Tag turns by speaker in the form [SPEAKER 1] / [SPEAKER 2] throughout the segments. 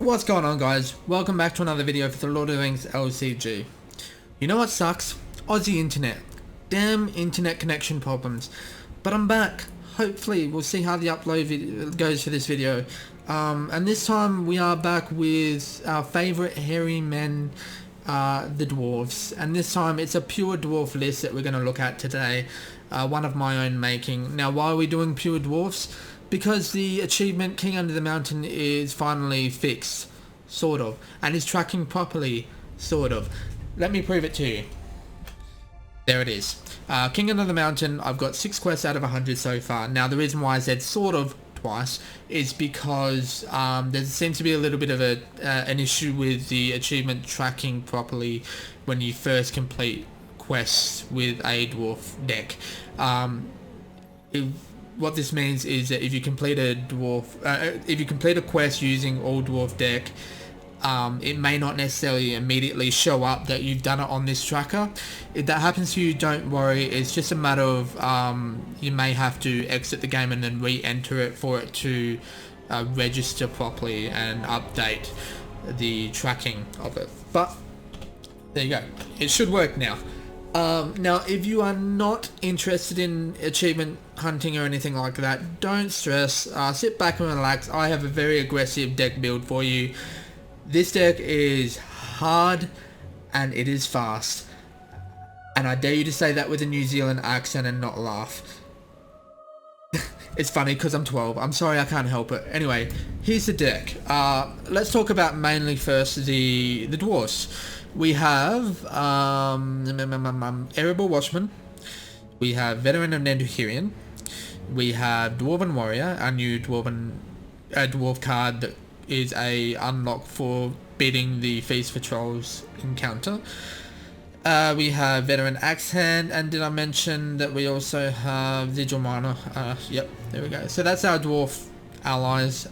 [SPEAKER 1] What's going on, guys? Welcome back to another video for the Lord of the Rings LCG. You know what sucks? Aussie internet. Damn internet connection problems. But I'm back. Hopefully we'll see how the upload goes for this video. And this time we are back with our favourite hairy men, the dwarves. And this time it's a pure dwarf list that we're going to look at today. One of my own making. Now, why are we doing pure dwarfs? Because the achievement King Under the Mountain is finally fixed, sort of, and is tracking properly, sort of. Let me prove it to you. There it is. King Under the Mountain, I've got 6 quests out of 100 so far. Now, the reason why I said sort of twice is because there seems to be a little bit of an issue with the achievement tracking properly when you first complete quests with a dwarf deck. What this means is that if you complete a quest using all dwarf deck, it may not necessarily immediately show up that you've done it on this tracker. If that happens to you, don't worry. It's just a matter of you may have to exit the game and then re-enter it for it to register properly and update the tracking of it. But there you go. It should work now. Now, if you are not interested in achievement hunting or anything like that, don't stress. Sit back and relax. I have a very aggressive deck build for you. This deck is hard and it is fast. And I dare you to say that with a New Zealand accent and not laugh. It's funny because I'm 12. I'm sorry, I can't help it. Anyway, here's the deck. Let's talk about mainly first the dwarfs. We have Arable Watchman, we have Veteran of Nenduhirian, we have Dwarven Warrior, our new dwarf card that is a unlock for beating the Feast for Trolls encounter. We have Veteran Axe Hand, and did I mention that we also have Vigil Miner? Yep, there we go. So that's our dwarf allies.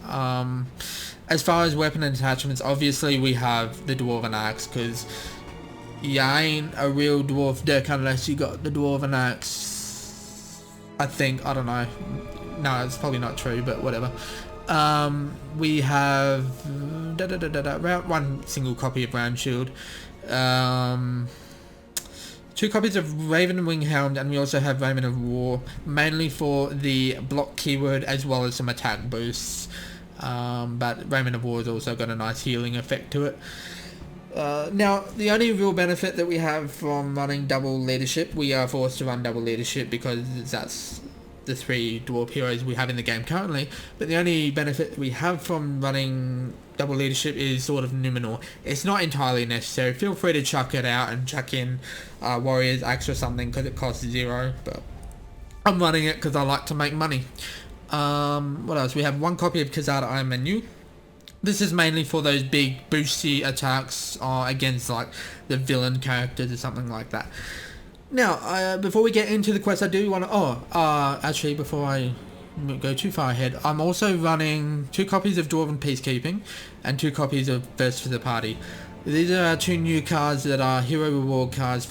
[SPEAKER 1] As far as weapon attachments, obviously we have the Dwarven Axe, because you ain't a real dwarf deck unless you got the Dwarven Axe. I think, I don't know. No, it's probably not true, but whatever. We have one single copy of Round Shield. 2 copies of Raven and Winghound, and we also have Raven of War, mainly for the block keyword as well as some attack boosts. But Raven of War has also got a nice healing effect to it. Now, the only real benefit that we have from running double leadership, we are forced to run double leadership because that's the 3 dwarf heroes we have in the game currently, but the only benefit we have from running double leadership is sort of nominal. It's not entirely necessary. Feel free to chuck it out and chuck in Warrior's Axe or something because it costs 0, but I'm running it because I like to make money. What else? We have 1 copy of Kazada Iron Menu. This is mainly for those big boosty attacks against like the villain characters or something like that. Now, before we get into the quest, I do want to... actually, before I go too far ahead, I'm also running 2 copies of Dwarven Peacekeeping and 2 copies of Burst for the Party. These are our 2 new cards that are hero reward cards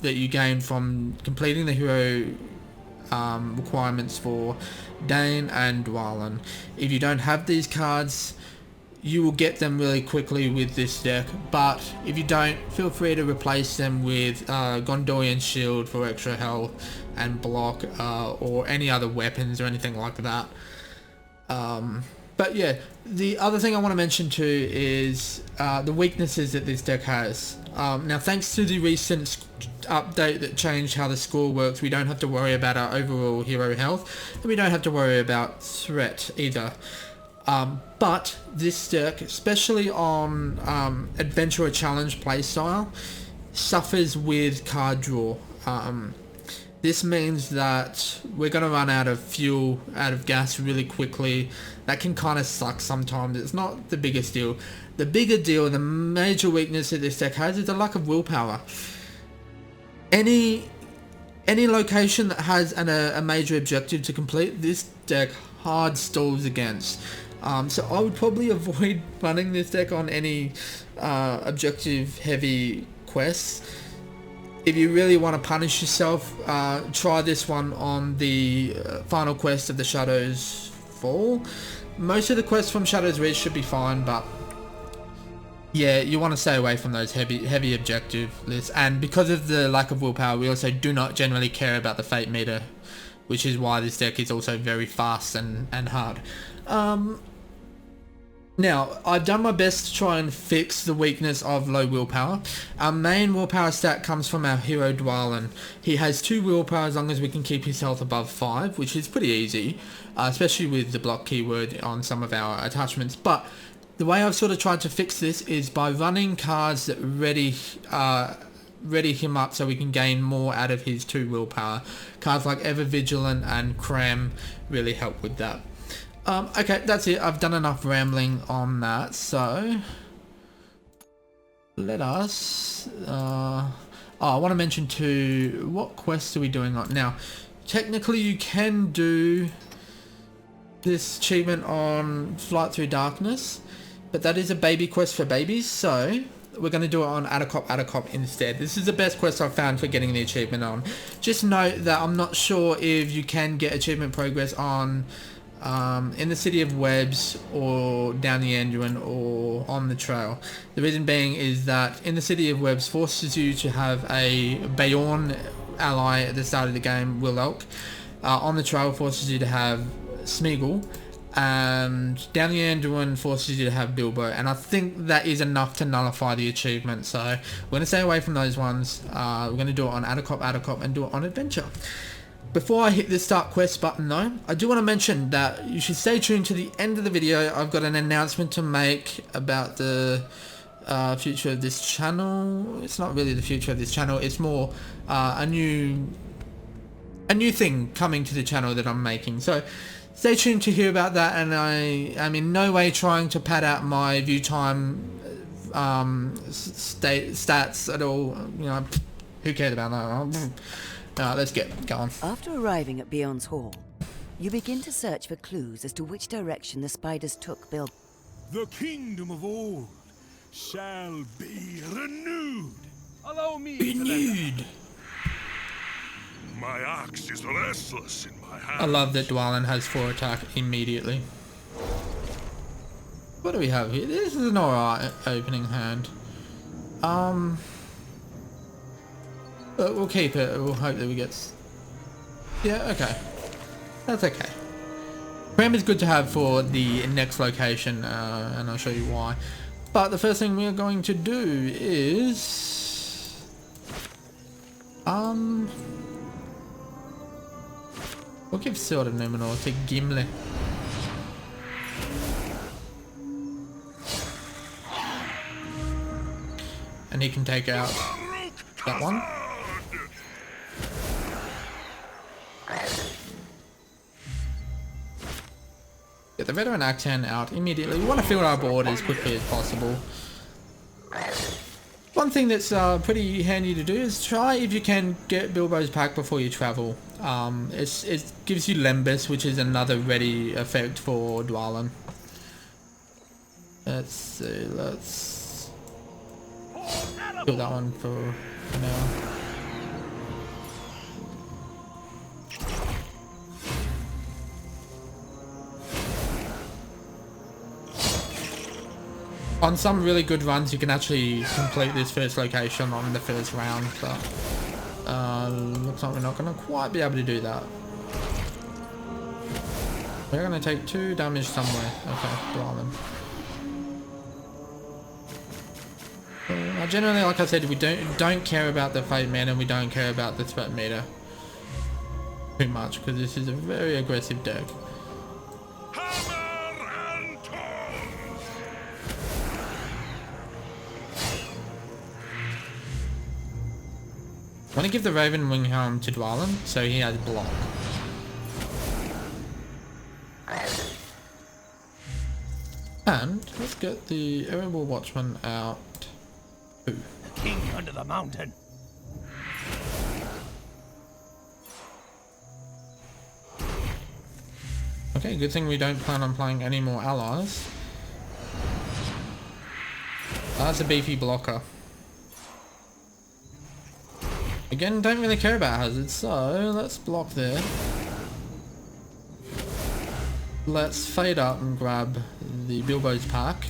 [SPEAKER 1] that you gain from completing the hero requirements for Dane and Dwalin. If you don't have these cards, you will get them really quickly with this deck, but if you don't, feel free to replace them with Gondorian Shield for extra health and block, or any other weapons or anything like that. But yeah, the other thing I want to mention too is the weaknesses that this deck has. Now, thanks to the recent update that changed how the score works, we don't have to worry about our overall hero health, and we don't have to worry about threat either. But this deck, especially on Adventurer Challenge playstyle, suffers with card draw. This means that we're going to run out of fuel, out of gas really quickly. That can kind of suck sometimes. It's not the biggest deal. The bigger deal, the major weakness that this deck has is the lack of willpower. Any any location that has a major objective to complete, this deck hard stalls against. So I would probably avoid running this deck on any objective heavy quests. If you really want to punish yourself, try this one on the final quest of the Shadows Fall. Most of the quests from Shadows Reach should be fine, but yeah, you want to stay away from those heavy objective lists. And because of the lack of willpower, we also do not generally care about the fate meter, which is why this deck is also very fast and hard. Now, I've done my best to try and fix the weakness of low willpower. Our main willpower stat comes from our hero Dwarf. He has 2 willpower as long as we can keep his health above 5, which is pretty easy, especially with the block keyword on some of our attachments. But the way I've sort of tried to fix this is by running cards that ready him up so we can gain more out of his 2 willpower. Cards like Ever Vigilant and Cram really help with that. Okay, that's it. I've done enough rambling on that, so let us I want to mention too, what quests are we doing on now? Technically you can do this achievement on Flight Through Darkness, but that is a baby quest for babies, so we're going to do it on Adacop instead. This is the best quest I've found for getting the achievement on. Just note that I'm not sure if you can get achievement progress on in the City of Webs or down the Anduin or on the trail. The reason being is that in the City of Webs forces you to have a Bayorn ally at the start of the game, Will Elk. On the trail forces you to have Smeagol, and down the Anduin forces you to have Bilbo, and I think that is enough to nullify the achievement, so we're going to stay away from those ones. We're going to do it on Adacop and do it on Adventure. Before I hit the start quest button though, I do want to mention that you should stay tuned to the end of the video. I've got an announcement to make about the future of this channel. It's not really the future of this channel, it's more a new thing coming to the channel that I'm making. So stay tuned to hear about that, and I am in no way trying to pad out my view time stats at all. You know, who cares about that? Let's get going.
[SPEAKER 2] After arriving at Beyond's Hall, you begin to search for clues as to which direction the spiders took Bill.
[SPEAKER 3] The kingdom of old shall be renewed. Allow me
[SPEAKER 1] Renewed.
[SPEAKER 3] My axe is restless in my hand.
[SPEAKER 1] I love that Dwalin has 4 attack immediately. What do we have here? This is an alright opening hand. But we'll keep it. We'll hope that we get... Yeah, okay. That's okay. Cram is good to have for the next location, and I'll show you why. But the first thing we're going to do is... we'll give Sword of Numenor to Gimli. And he can take out that one. Get the veteran Actan out immediately. We want to fill our board as quickly as possible. One thing that's pretty handy to do is try, if you can, get Bilbo's pack before you travel. It gives you Lembas, which is another ready effect for Dwalin. Let's see, let's kill that one for now. On some really good runs, you can actually complete this first location on the first round, but looks like we're not going to quite be able to do that. We're going to take 2 damage somewhere. Okay, Dwalin. Generally, like I said, we don't care about the fate meter, and we don't care about the threat meter too much, because this is a very aggressive deck. I want to give the Raven Wing Helm to Dwalin, so he has block. And let's get the Erebor Watchman out. Ooh.
[SPEAKER 3] The king under the mountain.
[SPEAKER 1] Okay, good thing we don't plan on playing any more allies. That's a beefy blocker. Again, don't really care about hazards, so let's block there. Let's fade up and grab the Bilbo's pack.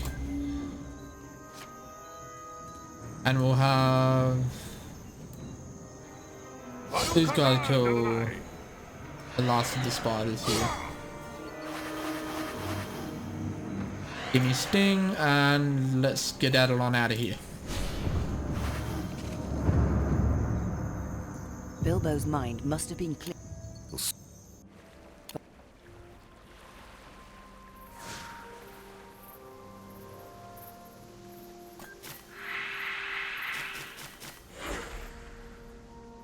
[SPEAKER 1] And we'll have these guys kill the last of the spiders here. Give me Sting and let's get Adelon out of here.
[SPEAKER 2] Bilbo's mind must have been clear.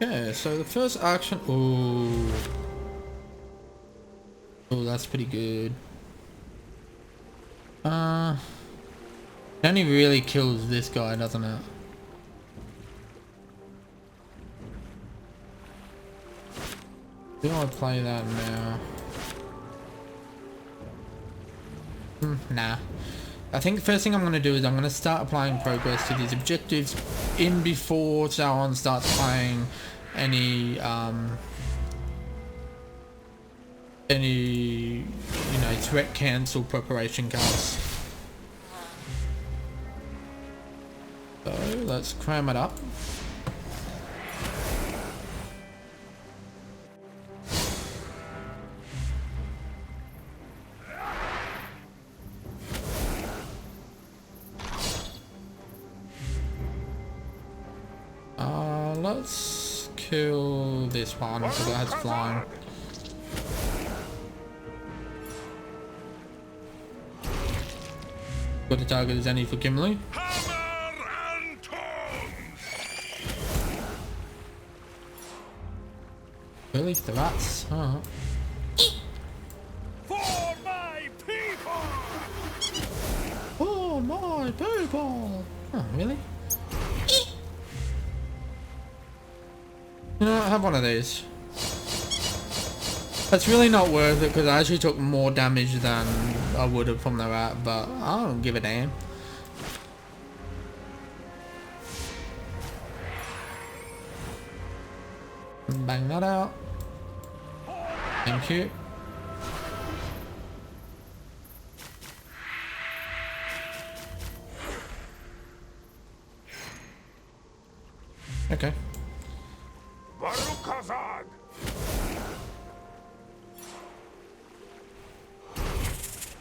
[SPEAKER 1] Okay, so the first action. Ooh. Oh, that's pretty good. It only really kills this guy, doesn't it? Do I play that now? Nah. I think the first thing I'm going to do is I'm going to start applying progress to these objectives in before Sauron starts playing any, you know, threat cancel preparation cards. So let's cram it up. Let's kill this one because it has flying. Got the target is any for Gimli.
[SPEAKER 3] Hammer and tongs!
[SPEAKER 1] Really? The rats? Oh.
[SPEAKER 3] For my people!
[SPEAKER 1] Oh my people! Oh, really? You know, I have one of these. That's really not worth it because I actually took more damage than I would have from the rat, but I don't give a damn. Bang that out. Thank you. Okay.
[SPEAKER 3] Barukazad!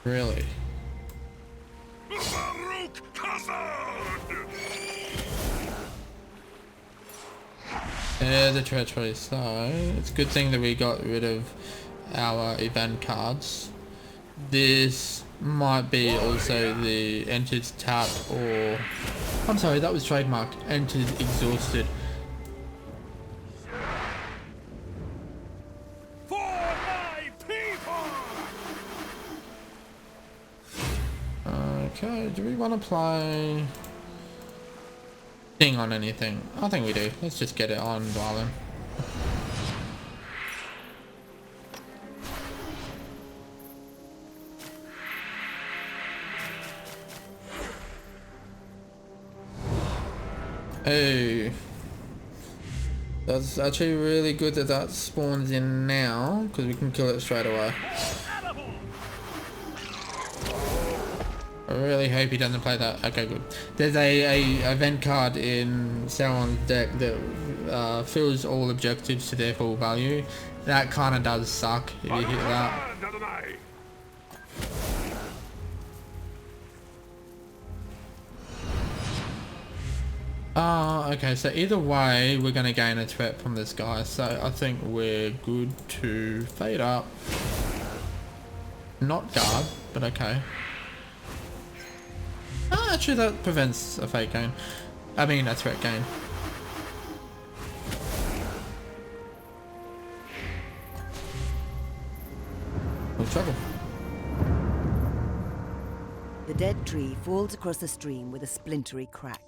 [SPEAKER 1] Really?
[SPEAKER 3] Barukazad!
[SPEAKER 1] Yeah, the treachery. So it's a good thing that we got rid of our event cards. This might be also the entered tapped, or I'm sorry, that was trademarked. Entered exhausted.
[SPEAKER 3] For my people!
[SPEAKER 1] Okay, do we want to play thing on anything? I think we do. Let's just get it on, darling. Hey, that's actually really good that that spawns in now because we can kill it straight away. I really hope he doesn't play that. Okay, good. There's a event card in Sauron's deck that fills all objectives to their full value. That kind of does suck if you hit that. Okay, so either way we're going to gain a threat from this guy, so I think we're good to fade up. Not guard, but okay. Actually that prevents a fake gain. I mean a threat gain. No trouble.
[SPEAKER 2] The dead tree falls across the stream with a splintery crack.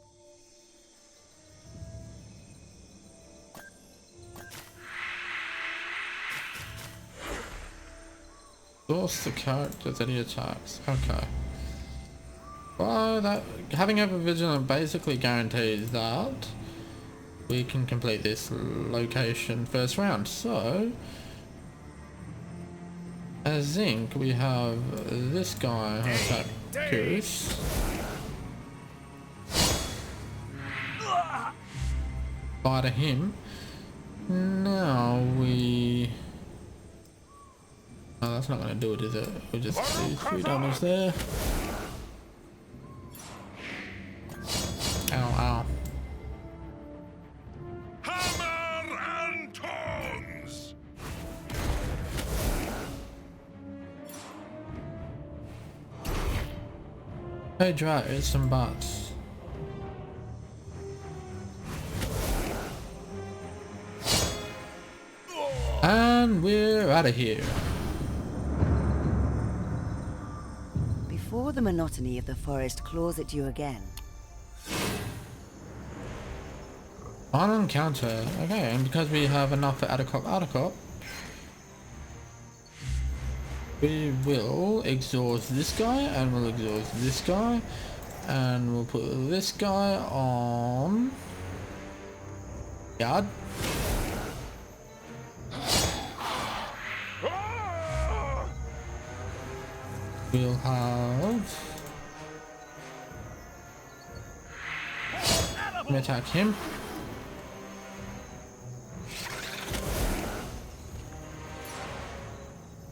[SPEAKER 1] Source the characters that he attacks. Okay. Well, that having ever vigilant basically guarantees that we can complete this location first round. So, as Zinc, we have this guy who attack Goose. Fire him. Now we. Oh, that's not going to do it, is it? We'll just do 3 damage there. Ow, ow.
[SPEAKER 3] Hammer and tongs!
[SPEAKER 1] Hey, dry, it's some butts. And we're out of here.
[SPEAKER 2] Before the monotony of the forest claws at you again,
[SPEAKER 1] Final encounter. Okay, and because we have enough for Addercop, we will exhaust this guy, and we'll exhaust this guy, and we'll put this guy on guard. We'll have attack him.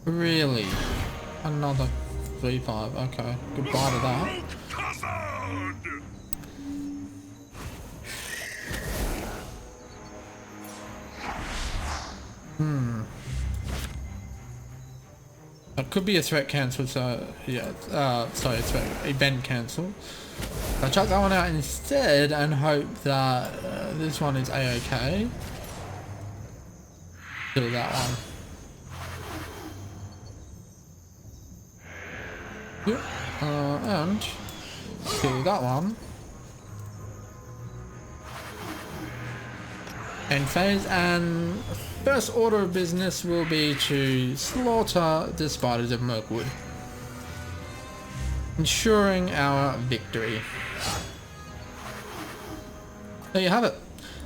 [SPEAKER 1] Really? Another 3-5. Okay. Goodbye to that. That could be a threat cancel, so yeah, sorry, threat event cancel. I'll chuck that one out instead and hope that this one is a-okay. Kill that one. Yep. And kill that one. End phase, and first order of business will be to slaughter the spiders of Mirkwood, ensuring our victory. There you have it.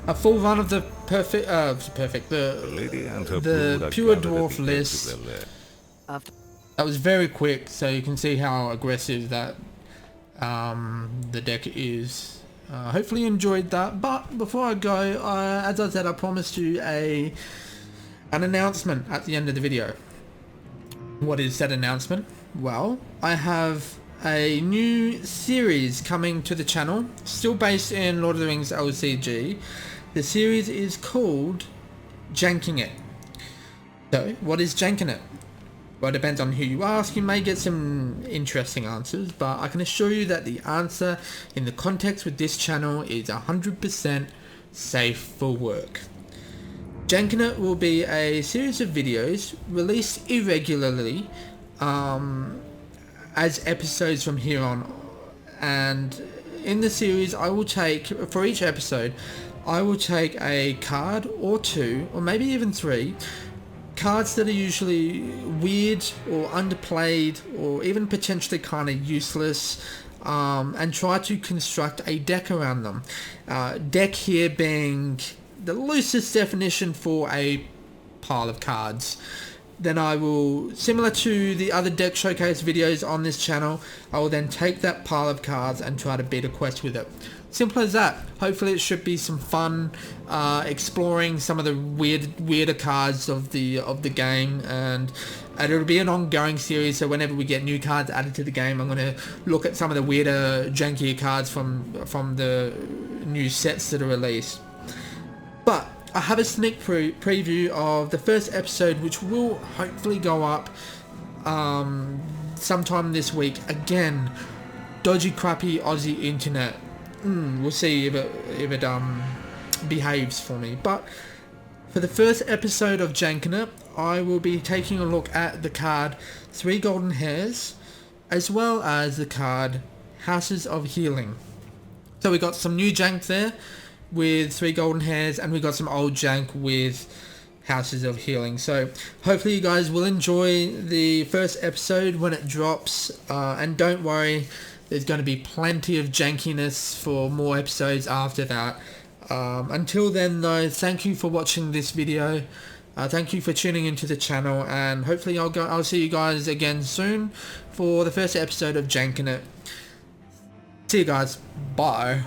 [SPEAKER 1] A full run of the the pure dwarf list. That was very quick, so you can see how aggressive that the deck is. Hopefully you enjoyed that, but before I go, as I said, I promised you an announcement at the end of the video. What is that announcement? Well, I have a new series coming to the channel, still based in Lord of the Rings LCG. The series is called Janking It. So, what is Janking It? Well, it depends on who you ask. You may get some interesting answers, but I can assure you that the answer in the context with this channel is 100% safe for work. Janking It will be a series of videos released irregularly as episodes from here on, and in the series I will take, for each episode, I will take a card or 2 or maybe even 3 cards that are usually weird or underplayed or even potentially kind of useless, and try to construct a deck around them. Deck here being the loosest definition for a pile of cards. Then I will, similar to the other deck showcase videos on this channel, I will then take that pile of cards and try to beat a quest with it. Simple as that. Hopefully it should be some fun exploring some of the weirder cards of the game, and it'll be an ongoing series, so whenever we get new cards added to the game, I'm going to look at some of the weirder, jankier cards from the new sets that are released. But I have a sneak preview of the first episode, which will hopefully go up sometime this week. Again, dodgy, crappy Aussie internet. We'll see if it behaves for me. But for the first episode of Janking It, I will be taking a look at the card 3 Golden Hairs, as well as the card Houses of Healing. So we got some new jank there with 3 Golden Hairs, and we got some old jank with houses of healing. So hopefully you guys will enjoy the first episode when it drops, and don't worry, there's going to be plenty of jankiness for more episodes after that. Until then though, thank you for watching this video. Thank you for tuning into the channel, and hopefully I'll see you guys again soon for the first episode of Jankin' It. See you guys. Bye.